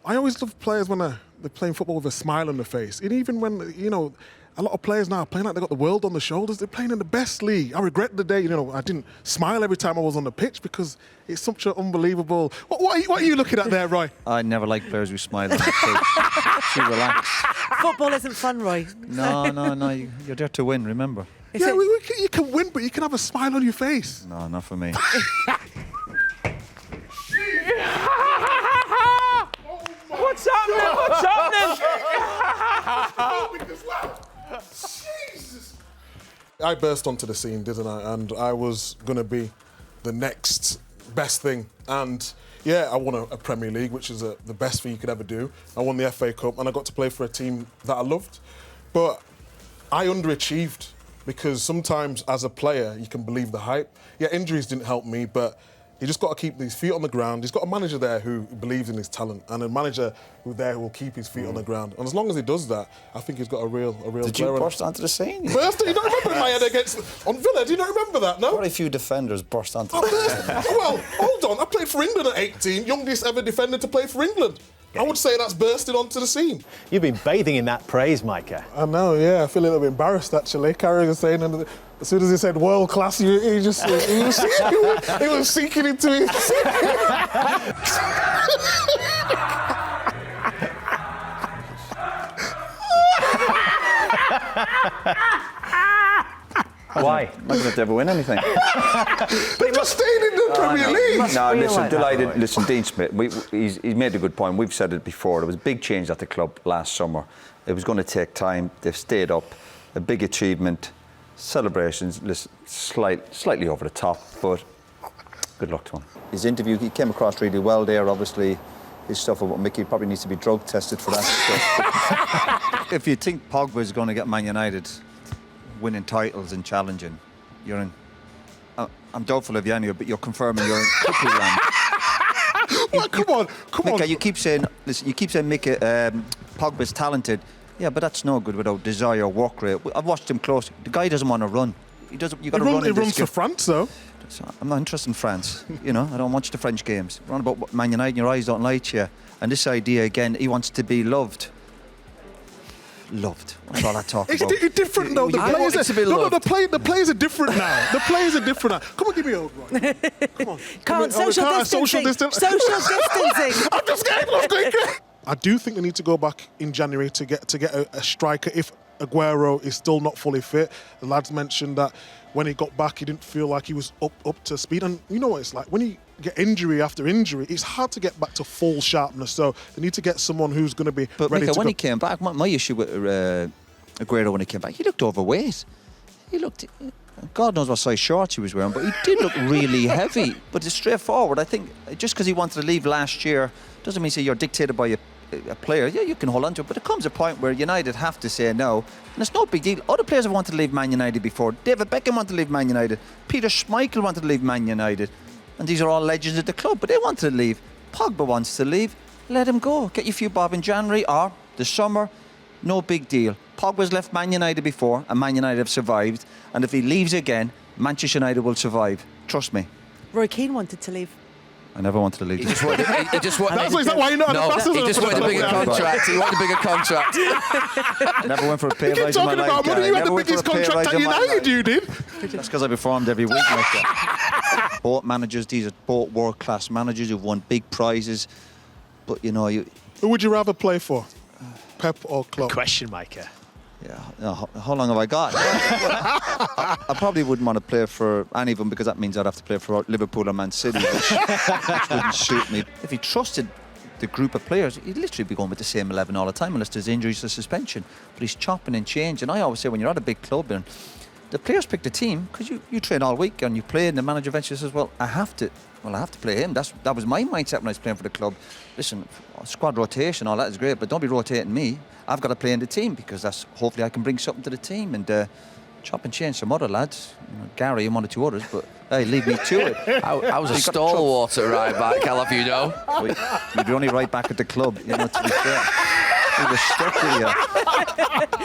I always love players when they're playing football with a smile on their face. And even when, you know, a lot of players now are playing like they've got the world on their shoulders. They're playing in the best league. I regret the day, you know, I didn't smile every time I was on the pitch because it's such an unbelievable... What are you looking at there, Roy? I never like players who smile on the pitch. Too relaxed. Football isn't fun, Roy. No. You're there to win, remember. Yeah, you can win, but you can have a smile on your face. No, not for me. What's happening? Jesus! I burst onto the scene, didn't I? And I was going to be the next best thing. And yeah, I won a Premier League, which is the best thing you could ever do. I won the FA Cup and I got to play for a team that I loved. But I underachieved because sometimes as a player, you can believe the hype. Yeah, injuries didn't help me, but you just got to keep his feet on the ground. He's got a manager there who believes in his talent and a manager who will keep his feet on the ground. And as long as he does that, I think he's got a real Did you burst onto the scene? Burst? You don't remember my head on Villa? Do you not remember that, no? Quite a few defenders burst onto the scene. Well, hold on. I played for England at 18, youngest ever defender to play for England. I would say that's bursting onto the scene. You've been bathing in that praise, Micah. I know, yeah. I feel a little bit embarrassed, actually. Carrie was saying, and as soon as he said world class, he was sinking into it. Why? I'm not going to ever win anything. They just stayed in the Premier League. No, listen, delighted. Listen, Dean Smith, he's made a good point. We've said it before. There was a big change at the club last summer. It was going to take time. They've stayed up. A big achievement. Celebrations, listen, slightly over the top, but good luck to him. His interview, he came across really well there. Obviously, his stuff about Mickey probably needs to be drug tested for that stuff. If you think Pogba is going to get Man United winning titles and challenging, you're in... I'm doubtful of you anyway, but you're confirming you're in cuckoo land. Well, come on. Micah, you keep saying Pogba's talented. Yeah, but that's no good without desire, work rate. I've watched him close. The guy doesn't want to run. He doesn't. You got to run. He runs for France, though. So I'm not interested in France. You know, I don't watch the French games. Run about Man United, and your eyes don't lie to you. And this idea again, he wants to be loved. Loved. That's all I talk about. It's different though. The players are different now. The players are different now. Come on, give me a hug, right? Come on. Come on, social distancing. Social distancing. I'm just going. I do think they need to go back in January to get a striker if Aguero is still not fully fit. The lads mentioned that when he got back, he didn't feel like he was up to speed. And you know what it's like when you get injury after injury, it's hard to get back to full sharpness. So they need to get someone who's going to be ready to go. When he came back, my issue with Aguero when he came back, he looked overweight. He looked... God knows what size shorts he was wearing, but he did look really heavy. But it's straightforward. I think just because he wanted to leave last year doesn't mean you're dictated by a player. Yeah, you can hold on to it, but there comes a point where United have to say no, and it's no big deal. Other players have wanted to leave Man United before. David Beckham wanted to leave Man United. Peter Schmeichel wanted to leave Man United. And these are all legends of the club, but they wanted to leave. Pogba wants to leave. Let him go. Get your few bob in January or the summer. No big deal. Pogba's left Man United before, and Man United have survived. And if he leaves again, Manchester United will survive. Trust me. Roy Keane wanted to leave. I never wanted to leave. He just wanted Is that why you're not he just wanted a bigger contract. He wanted a bigger contract. Never went for a pay rise in my life. Talking about money, you had the biggest contract at United, you did. That's because I performed every week like that. Both managers, these are both world-class managers who've won big prizes. But, you know... Who would you rather play for? Pep or Klopp? Good question, Micah. Yeah, how long have I got? I probably wouldn't want to play for any of them because that means I'd have to play for Liverpool or Man City, which wouldn't suit me. If he trusted the group of players, he'd literally be going with the same 11 all the time unless there's injuries or suspension. But he's chopping and changing. I always say when you're at a big club and the players pick the team because you train all week and you play and the manager eventually says, well, I have to play him. That was my mindset when I was playing for the club. Listen, squad rotation, all that is great, but don't be rotating me. I've got to play in the team because hopefully I can bring something to the team and chop and change some other lads. You know, Gary and one or two others, but hey, leave me to it. I was a stalwart at right back, I'll have you know. You'd be only right back at the club, you know, to be fair. We were stuck with you.